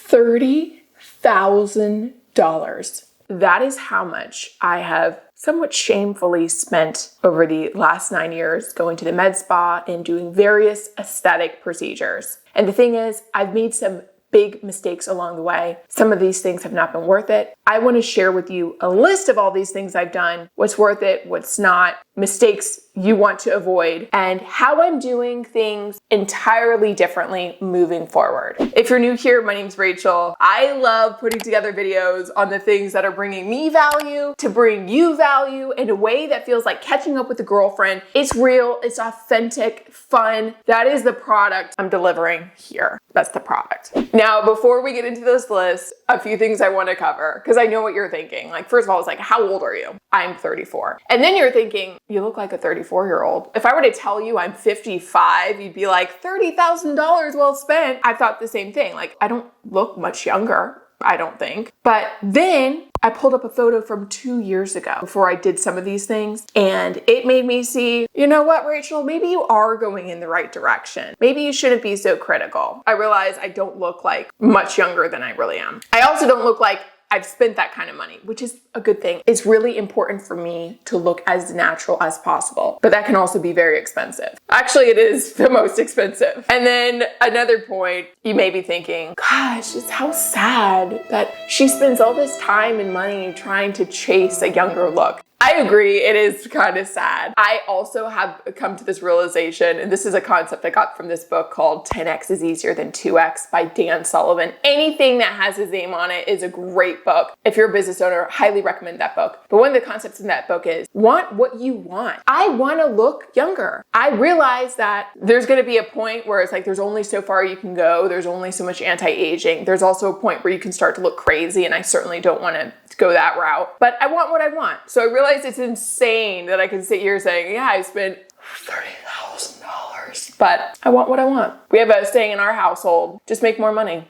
$30,000. That is how much I have somewhat shamefully spent over the last 9 years going to the med spa and doing various aesthetic procedures. And the thing is, I've made some big mistakes along the way. Some of these things have not been worth it. I want to share with you a list of all these things I've done, what's worth it, what's not, mistakes you want to avoid, and how I'm doing things entirely differently moving forward. If you're new here, my name's Rachel. I love putting together videos on the things that are bringing me value to bring you value in a way that feels like catching up with a girlfriend. It's real, it's authentic, fun. That is the product I'm delivering here. That's the product. Now, before we get into this list, a few things I want to cover, because I know what you're thinking. Like, first of all, it's like, how old are you? I'm 34. And then you're thinking, you look like a 34-year-old. If I were to tell you I'm 55, you'd be like, $30,000 well spent. I thought the same thing. Like, I don't look much younger, I don't think. But then I pulled up a photo from 2 years ago before I did some of these things, and it made me see, you know what, Rachel, maybe you are going in the right direction. Maybe you shouldn't be so critical. I realize I don't look like much younger than I really am. I also don't look like I've spent that kind of money, which is a good thing. It's really important for me to look as natural as possible, but that can also be very expensive. Actually, it is the most expensive. And then another point, you may be thinking, gosh, it's how sad that she spends all this time and money trying to chase a younger look. I agree, it is kind of sad. I also have come to this realization, and this is a concept I got from this book called 10X is Easier Than 2X by Dan Sullivan. Anything that has his name on it is a great book. If you're a business owner, highly recommend that book. But one of the concepts in that book is want what you want. I want to look younger. I realize that there's going to be a point where it's like there's only so far you can go. There's only so much anti-aging. There's also a point where you can start to look crazy, and I certainly don't want to go that route. But I want what I want. So I realize it's insane that I can sit here saying, yeah, I spent $30,000, but I want what I want. We have a saying in our household, just make more money.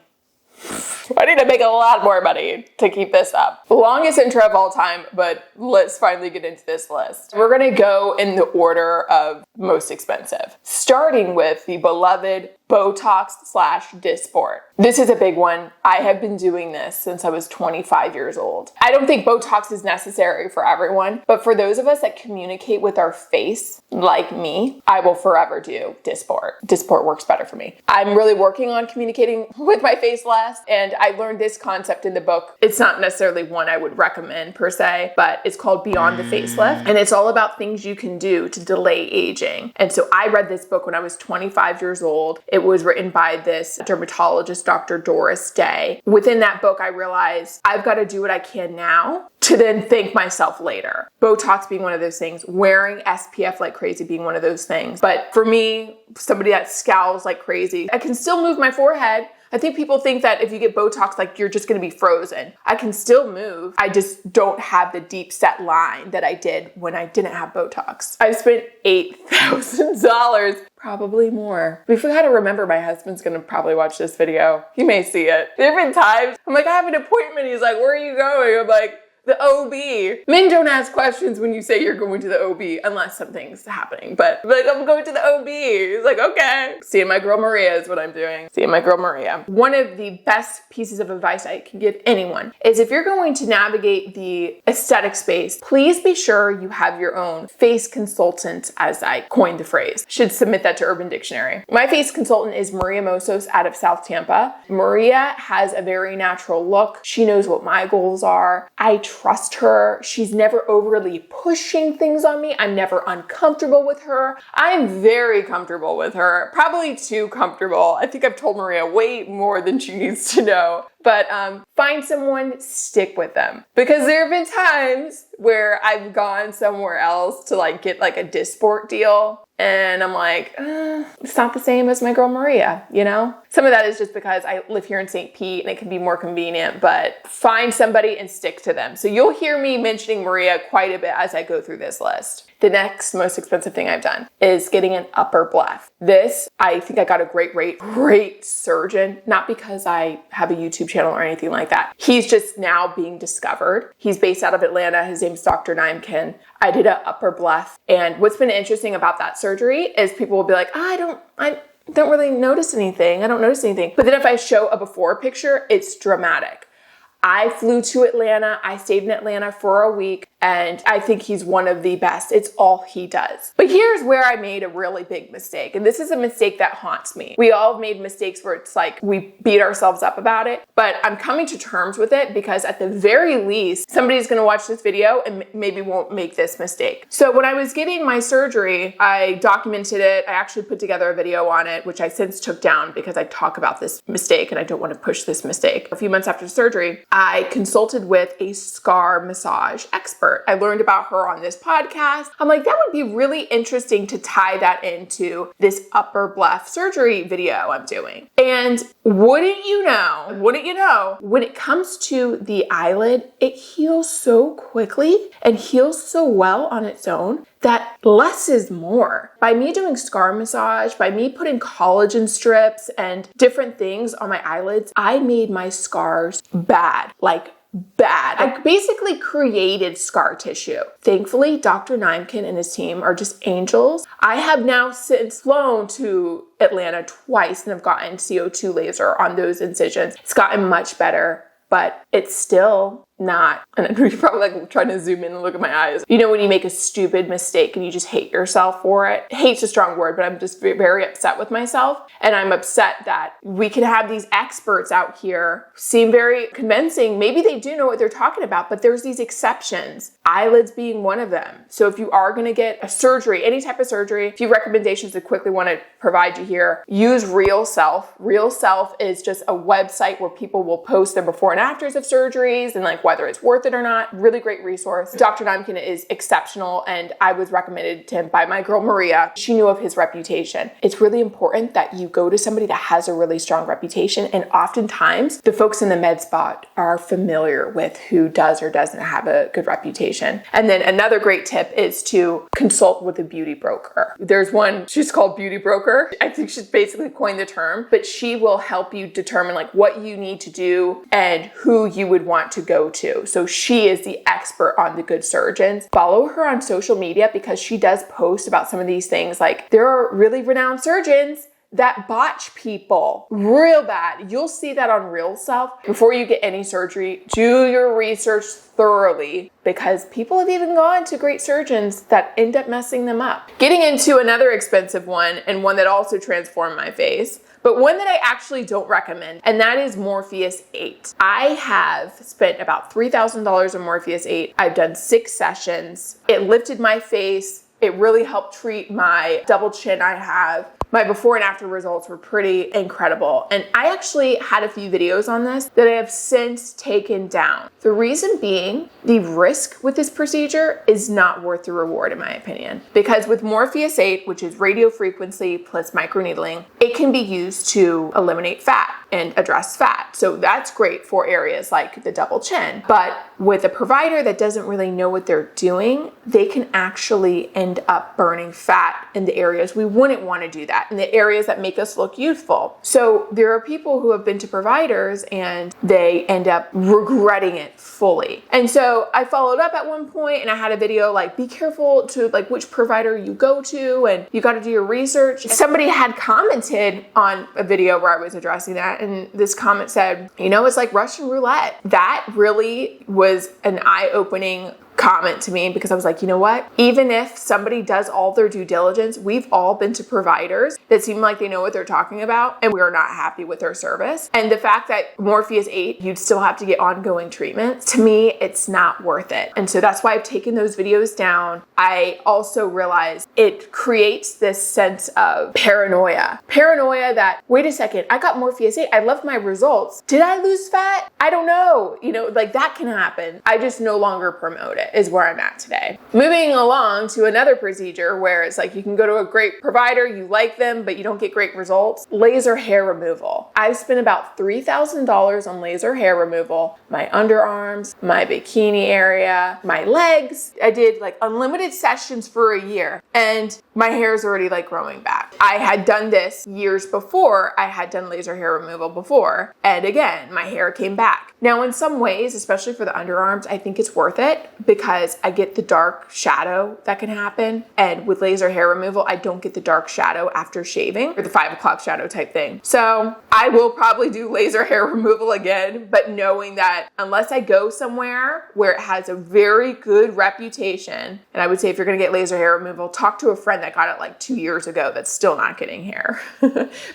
I need to make a lot more money to keep this up. Longest intro of all time, but let's finally get into this list. We're gonna go in the order of most expensive, starting with the beloved Botox/Dysport. This is a big one. I have been doing this since I was 25 years old. I don't think Botox is necessary for everyone, but for those of us that communicate with our face, like me, I will forever do Dysport. Dysport works better for me. I'm really working on communicating with my face less, and I learned this concept in the book. It's not necessarily one I would recommend per se, but it's called Beyond the Facelift, and it's all about things you can do to delay aging. And so I read this book when I was 25 years old. It was written by this dermatologist, Dr. Doris Day. Within that book, I realized I've got to do what I can now to then thank myself later. Botox being one of those things, wearing SPF like crazy being one of those things. But for me, somebody that scowls like crazy, I can still move my forehead. I think people think that if you get Botox, like you're just gonna be frozen. I can still move. I just don't have the deep set line that I did when I didn't have Botox. I spent $8,000, probably more. We forgot to remember my husband's gonna probably watch this video. He may see it. There have been times I'm like, I have an appointment. He's like, where are you going? I'm like, the OB. Men don't ask questions when you say you're going to the OB unless something's happening. But like, I'm going to the OB. He's like, okay. Seeing my girl Maria is what I'm doing. Seeing my girl Maria. One of the best pieces of advice I can give anyone is if you're going to navigate the aesthetic space, please be sure you have your own face consultant, as I coined the phrase. Should submit that to Urban Dictionary. My face consultant is Maria Mosos out of South Tampa. Maria has a very natural look. She knows what my goals are. I trust her. She's never overly pushing things on me. I'm never uncomfortable with her. I'm very comfortable with her. Probably too comfortable. I think I've told Maria way more than she needs to know. But find someone, stick with them. Because there have been times where I've gone somewhere else to like get like a Dysport deal. And I'm like, it's not the same as my girl Maria, you know? Some of that is just because I live here in St. Pete and it can be more convenient, but find somebody and stick to them. So you'll hear me mentioning Maria quite a bit as I go through this list. The next most expensive thing I've done is getting an upper Bleph. This, I think I got a great rate, great surgeon, not because I have a YouTube channel or anything like that. He's just now being discovered. He's based out of Atlanta. His name's Dr. Neimkin. I did an upper Bleph. And what's been interesting about that surgery is people will be like, don't really notice anything. I don't notice anything. But then if I show a before picture, it's dramatic. I flew to Atlanta. I stayed in Atlanta for a week, and I think he's one of the best. It's all he does. But here's where I made a really big mistake. And this is a mistake that haunts me. We all have made mistakes where it's like we beat ourselves up about it, but I'm coming to terms with it because at the very least, somebody's gonna watch this video and maybe won't make this mistake. So when I was getting my surgery, I documented it. I actually put together a video on it, which I since took down because I talk about this mistake and I don't want to push this mistake. A few months after surgery, I consulted with a scar massage expert. I learned about her on this podcast. I'm like, that would be really interesting to tie that into this upper Bleph surgery video I'm doing. And wouldn't you know, when it comes to the eyelid, it heals so quickly and heals so well on its own that less is more. By me doing scar massage, by me putting collagen strips and different things on my eyelids, I made my scars bad. I basically created scar tissue. Thankfully, Dr. Neimkin and his team are just angels. I have now since flown to Atlanta twice and have gotten CO2 laser on those incisions. It's gotten much better, but it's still not, and you're probably like trying to zoom in and look at my eyes. You know when you make a stupid mistake and you just hate yourself for it? Hate's a strong word, but I'm just very upset with myself. And I'm upset that we can have these experts out here seem very convincing. Maybe they do know what they're talking about, but there's these exceptions. Eyelids being one of them. So if you are gonna get a surgery, any type of surgery, a few recommendations I quickly wanna provide you here. Use Real Self. Real Self is just a website where people will post their before and afters of surgeries and like whether it's worth it or not. Really great resource. Dr. Neimkin is exceptional, and I was recommended to him by my girl Maria. She knew of his reputation. It's really important that you go to somebody that has a really strong reputation, and oftentimes the folks in the med spot are familiar with who does or doesn't have a good reputation. And then another great tip is to consult with a beauty broker. There's one, she's called Beauty Broker. I think she's basically coined the term, but she will help you determine like what you need to do and who you would want to go to. So she is the expert on the good surgeons. Follow her on social media because she does post about some of these things. Like there are really renowned surgeons that botch people real bad. You'll see that on Real Self. Before you get any surgery, do your research thoroughly because people have even gone to great surgeons that end up messing them up. Getting into another expensive one, and one that also transformed my face, but one that I actually don't recommend, and that is Morpheus 8. I have spent about $3,000 on Morpheus 8. I've done 6 sessions. It lifted my face. It really helped treat my double chin I have. My before and after results were pretty incredible. And I actually had a few videos on this that I have since taken down. The reason being, the risk with this procedure is not worth the reward in my opinion. Because with Morpheus 8, which is radio frequency plus microneedling, it can be used to eliminate fat and address fat. So that's great for areas like the double chin. But with a provider that doesn't really know what they're doing, they can actually end up burning fat in the areas we wouldn't want to do that, in the areas that make us look youthful. So there are people who have been to providers and they end up regretting it fully. And so I followed up at one point and I had a video like, be careful to like which provider you go to and you got to do your research. Somebody had commented on a video where I was addressing that, and this comment said, you know, it's like Russian roulette. That really was an eye-opening comment to me because I was like, you know what? Even if somebody does all their due diligence, we've all been to providers that seem like they know what they're talking about and we're not happy with their service. And the fact that Morpheus 8, you'd still have to get ongoing treatment, to me, it's not worth it. And so that's why I've taken those videos down. I also realized it creates this sense of paranoia. Paranoia that, wait a second, I got Morpheus 8, I loved my results. Did I lose fat? I don't know. You know, like that can happen. I just no longer promote it. Is where I'm at today. Moving along to another procedure where it's like you can go to a great provider, you like them, but you don't get great results. Laser hair removal. I've spent about $3,000 on laser hair removal. My underarms, my bikini area, my legs. I did like unlimited sessions for a year and my hair is already like growing back. I had done this years before. I had done laser hair removal before. And again, my hair came back. Now, in some ways, especially for the underarms, I think it's worth it because I get the dark shadow that can happen. And with laser hair removal, I don't get the dark shadow after shaving, or the 5 o'clock shadow type thing. So I will probably do laser hair removal again, but knowing that unless I go somewhere where it has a very good reputation, and I would say if you're gonna get laser hair removal, talk to a friend that got it like 2 years ago that's still not getting hair.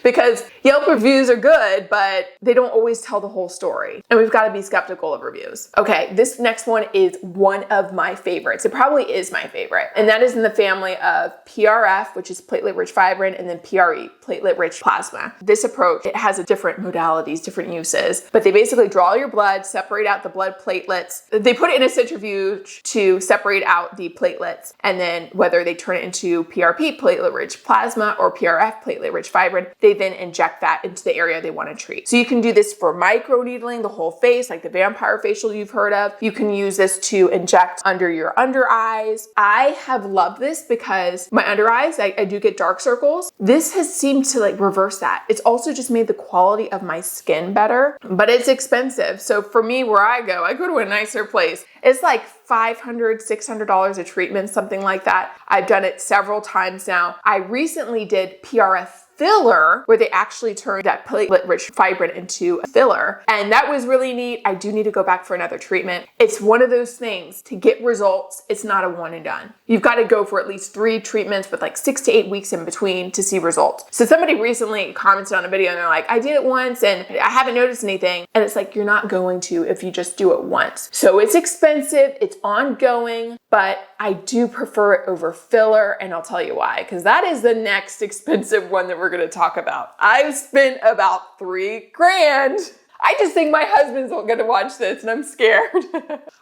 Because Yelp reviews are good, but they don't always tell the whole story. And we've got to be skeptical of reviews. Okay, this next one is one of my favorites. It probably is my favorite. And that is in the family of PRF, which is platelet-rich fibrin, and then PRE, platelet-rich plasma. This approach, it has a different modalities, different uses, but they basically draw your blood, separate out the blood platelets. They put it in a centrifuge to separate out the platelets, and then whether they turn it into PRP, platelet-rich plasma, or PRF, platelet-rich fibrin, they then inject that into the area they want to treat. So you can do this for microneedling, the whole face, like the vampire facial you've heard of. You can use this to inject under your under eyes. I have loved this because my under eyes, I do get dark circles. This has seemed to like reverse that. It's also just made the quality of my skin better, but it's expensive. So for me, where I go to a nicer place. It's like $500, $600 a treatment, something like that. I've done it several times now. I recently did PRF filler where they actually turned that platelet-rich fibrin into a filler. And that was really neat. I do need to go back for another treatment. It's one of those things to get results. It's not a one and done. You've got to go for at least 3 treatments with like 6 to 8 weeks in between to see results. So somebody recently commented on a video and they're like, I did it once and I haven't noticed anything. And it's like, you're not going to if you just do it once. So it's expensive, it's ongoing, but I do prefer it over filler. And I'll tell you why, because that is the next expensive one that we're going to talk about. I've spent about $3 grand. I just think my husband's going to watch this and I'm scared.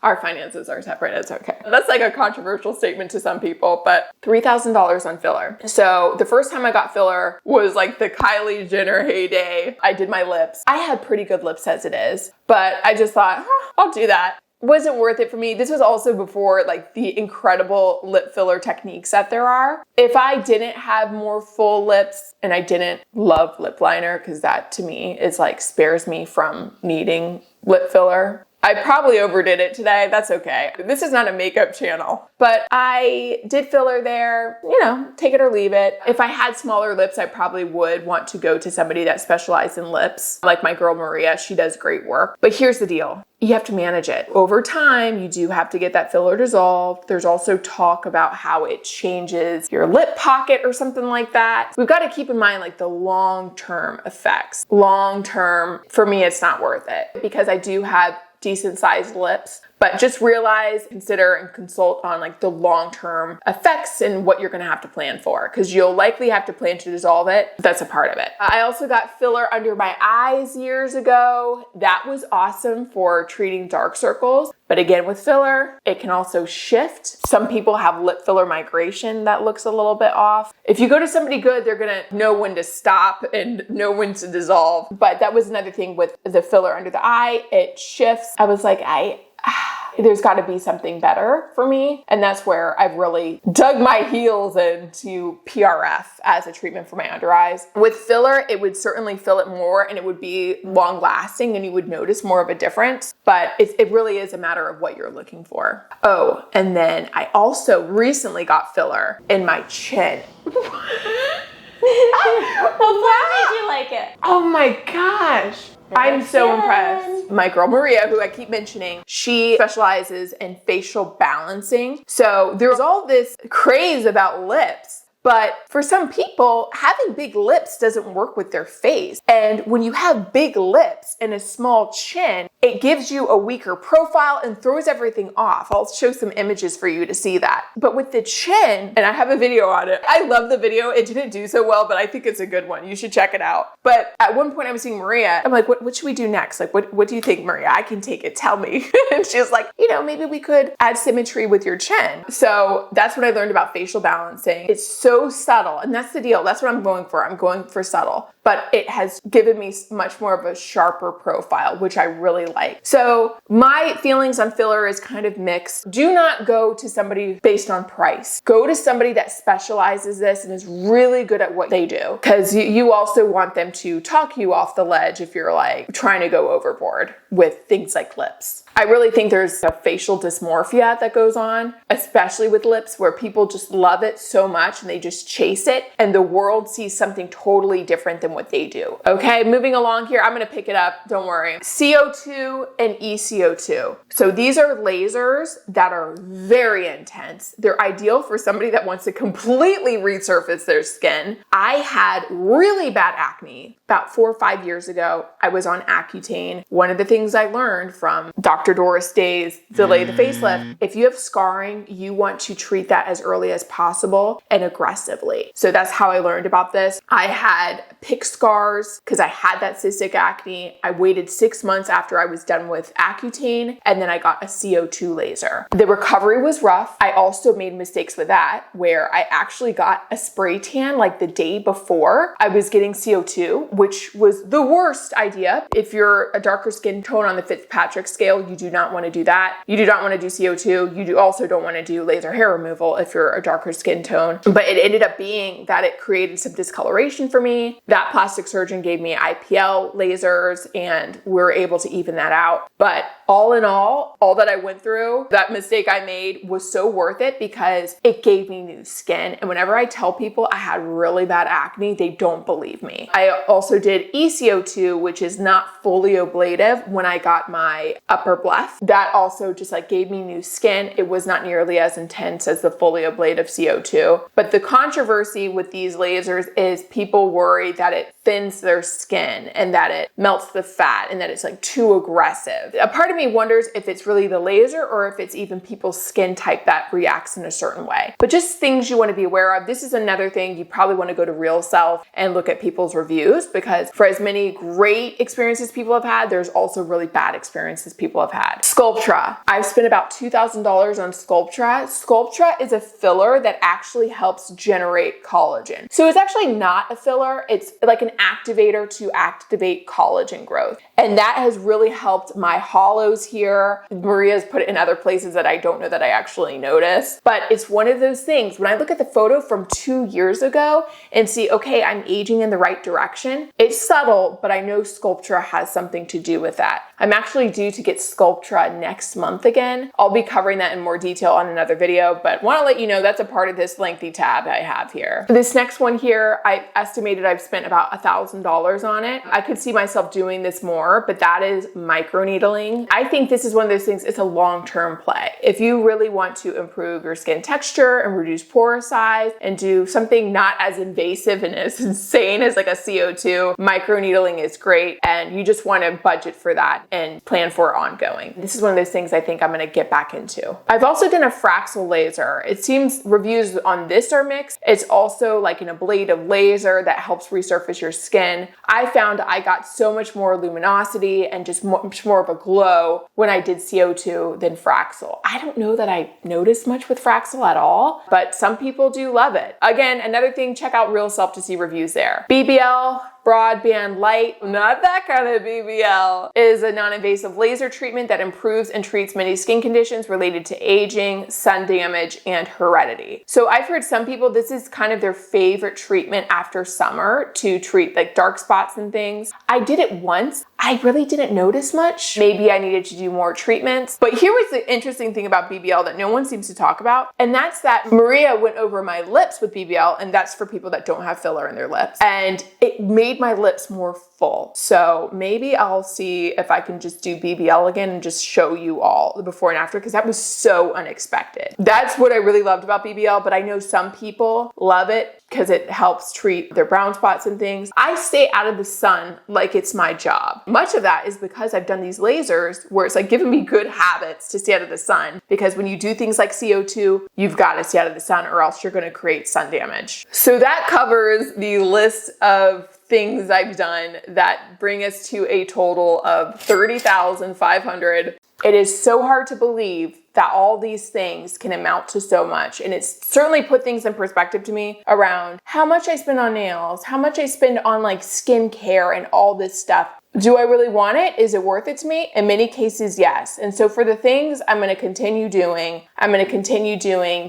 Our finances are separate. It's okay. That's like a controversial statement to some people, but $3,000 on filler. So the first time I got filler was like the Kylie Jenner heyday. I did my lips. I have pretty good lips as it is, but I just thought, I'll do that. Wasn't worth it for me. This was also before like the incredible lip filler techniques that there are. If I didn't have more full lips and I didn't love lip liner, because that to me is like spares me from needing lip filler. I probably overdid it today. That's okay. This is not a makeup channel, but I did filler there, take it or leave it. If I had smaller lips, I probably would want to go to somebody that specialized in lips. Like my girl Maria, she does great work. But here's the deal. You have to manage it. Over time, you do have to get that filler dissolved. There's also talk about how it changes your lip pocket or something like that. We've got to keep in mind like the long-term effects. Long-term, for me, it's not worth it because I do have decent sized lips, but just realize, consider, and consult on like the long-term effects and what you're going to have to plan for, because you'll likely have to plan to dissolve it. That's a part of it. I also got filler under my eyes years ago. That was awesome for treating dark circles. But again, with filler, it can also shift. Some people have lip filler migration that looks a little bit off. If you go to somebody good, they're gonna know when to stop and know when to dissolve. But that was another thing with the filler under the eye. It shifts. I was like, there's got to be something better for me. And that's where I've really dug my heels into PRF as a treatment for my under eyes. With filler, it would certainly fill it more and it would be long lasting and you would notice more of a difference. But it really is a matter of what you're looking for. Oh, and then I also recently got filler in my chin. What made you like it? Oh my gosh. I'm so impressed. My girl Maria, who I keep mentioning, she specializes in facial balancing. So there's all this craze about lips. But for some people, having big lips doesn't work with their face. And when you have big lips and a small chin, it gives you a weaker profile and throws everything off. I'll show some images for you to see that. But with the chin, and I have a video on it. I love the video. It didn't do so well, but I think it's a good one. You should check it out. But at one point I was seeing Maria. I'm like, what should we do next? Like, what do you think, Maria? I can take it. Tell me. And she was like, maybe we could add symmetry with your chin. So that's what I learned about facial balancing. It's so subtle, and that's the deal. That's what I'm going for. I'm going for subtle, but it has given me much more of a sharper profile, which I really like. So my feelings on filler is kind of mixed. Do not go to somebody based on price. Go to somebody that specializes this and is really good at what they do, because you also want them to talk you off the ledge if you're like trying to go overboard with things like lips. I really think there's a facial dysmorphia that goes on, especially with lips, where people just love it so much and they just chase it, and the world sees something totally different than what they do. Okay, moving along here, I'm gonna pick it up, don't worry. CO2 and ECO2. So these are lasers that are very intense. They're ideal for somebody that wants to completely resurface their skin. I had really bad acne about 4 or 5 years ago. I was on Accutane. One of the things I learned from Dr. Doris Day's Delay the Facelift, if you have scarring, you want to treat that as early as possible and aggressively. So that's how I learned about this. I had pick scars because I had that cystic acne. I waited 6 months after I was done with Accutane, and then I got a CO2 laser. The recovery was rough. I also made mistakes with that, where I actually got a spray tan like the day before I was getting CO2, which was the worst idea. If you're a darker skin tone on the Fitzpatrick scale, you do not want to do that. You do not want to do CO2. You also don't want to do laser hair removal if you're a darker skin tone. But it ended up being that it created some discoloration for me. That plastic surgeon gave me IPL lasers and we were able to even that out. But all in all that I went through, that mistake I made was so worth it because it gave me new skin. And whenever I tell people I had really bad acne, they don't believe me. I also did ECO2, which is not fully ablative, when I got my upper Bleph. That also just like gave me new skin. It was not nearly as intense as the fully ablative CO2. But the controversy with these lasers is people worry that it thins their skin and that it melts the fat and that it's like too aggressive. A part of me wonders if it's really the laser or if it's even people's skin type that reacts in a certain way. But just things you want to be aware of. This is another thing you probably want to go to Real Self and look at people's reviews, because for as many great experiences people have had, there's also really bad experiences people have had. Sculptra. I've spent about $2,000 on Sculptra. Sculptra is a filler that actually helps generate collagen. So it's actually not a filler. It's like an activator to activate collagen growth. And that has really helped my hollows here. Maria's put it in other places that I don't know that I actually noticed. But it's one of those things, when I look at the photo from 2 years ago and see, okay, I'm aging in the right direction, it's subtle, but I know Sculptra has something to do with that. I'm actually due to get Sculptra next month again. I'll be covering that in more detail on another video, but want to let you know that's a part of this lengthy tab I have here. This next one here, I estimated I've spent about $1,000 on it. I could see myself doing this more, but that is microneedling. I think this is one of those things, it's a long-term play. If you really want to improve your skin texture and reduce pore size and do something not as invasive and as insane as like a CO2, microneedling is great, and you just want to budget for that and plan for it ongoing. This is one of those things I think I'm going to get back into. I've also done a Fraxel laser. It seems reviews on this are mixed. It's also like an ablative laser that helps resurface your skin. I found I got so much more luminosity and just much more of a glow when I did CO2 than Fraxel. I don't know that I noticed much with Fraxel at all, but some people do love it. Again, another thing, check out Real Self to see reviews there. BBL, broadband light, not that kind of BBL, is a non-invasive laser treatment that improves and treats many skin conditions related to aging, sun damage, and heredity. So I've heard some people, this is kind of their favorite treatment after summer to treat like dark spots and things. I did it once. I really didn't notice much. Maybe I needed to do more treatments. But here was the interesting thing about BBL that no one seems to talk about, and that's that Maria went over my lips with BBL, and that's for people that don't have filler in their lips. And it made my lips more full. So maybe I'll see if I can just do BBL again and just show you all the before and after, because that was so unexpected. That's what I really loved about BBL, but I know some people love it because it helps treat their brown spots and things. I stay out of the sun like it's my job. Much of that is because I've done these lasers where it's like giving me good habits to stay out of the sun, because when you do things like CO2, you've got to stay out of the sun or else you're going to create sun damage. So that covers the list of things I've done that bring us to a total of $30,500. It is so hard to believe that all these things can amount to so much. And it's certainly put things in perspective to me around how much I spend on nails, how much I spend on like skincare and all this stuff. Do I really want it? Is it worth it to me? In many cases, yes. And so for the things I'm going to continue doing,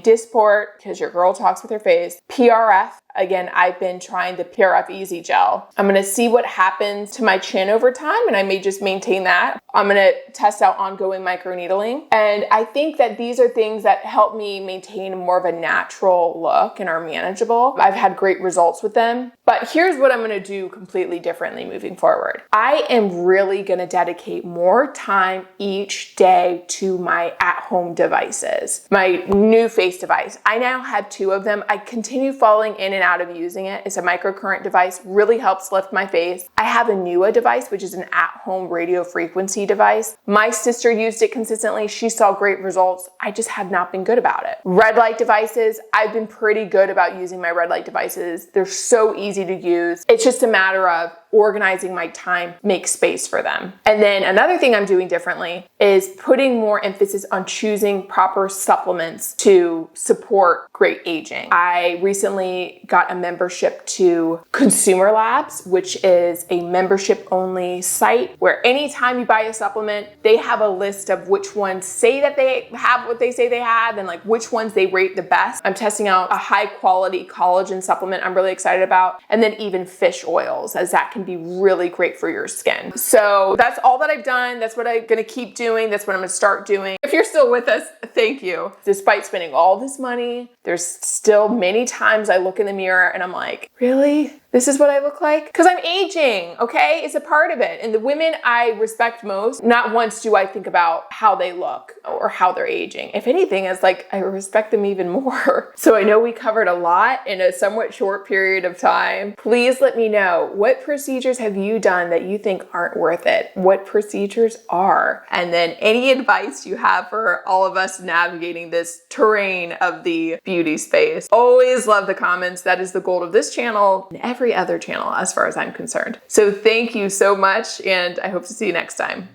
Dysport, because your girl talks with her face, PRF. Again, I've been trying the PRF Easy Gel. I'm going to see what happens to my chin over time, and I may just maintain that. I'm going to test out ongoing microneedling. And I think that these are things that help me maintain more of a natural look and are manageable. I've had great results with them. But here's what I'm going to do completely differently moving forward. I am really going to dedicate more time each day to my at-home devices. My new face device. I now have 2 of them. I continue falling in and out of using it. It's a microcurrent device, really helps lift my face. I have a newer device, which is an at-home radio frequency device. My sister used it consistently. She saw great results. I just have not been good about it. Red light devices, I've been pretty good about using my red light devices. They're so easy to use. It's just a matter of organizing my time, make space for them. And then another thing I'm doing differently is putting more emphasis on choosing proper supplements to support great aging. I recently got a membership to Consumer Labs, which is a membership only site where anytime you buy a supplement, they have a list of which ones say that they have what they say they have and like which ones they rate the best. I'm testing out a high quality collagen supplement I'm really excited about, and then even fish oils, as that can be really great for your skin. So that's all that I've done. That's what I'm gonna keep doing. That's what I'm gonna start doing. If you're still with us, thank you. Despite spending all this money, there's still many times I look in the mirror and I'm like, really? This is what I look like? Because I'm aging, okay? It's a part of it. And the women I respect most, not once do I think about how they look or how they're aging. If anything, it's like I respect them even more. So I know we covered a lot in a somewhat short period of time. Please let me know, what procedures have you done that you think aren't worth it? What procedures are? And then any advice you have for all of us navigating this terrain of the beauty space. Always love the comments. That is the goal of this channel and every other channel as far as I'm concerned. So thank you so much, and I hope to see you next time.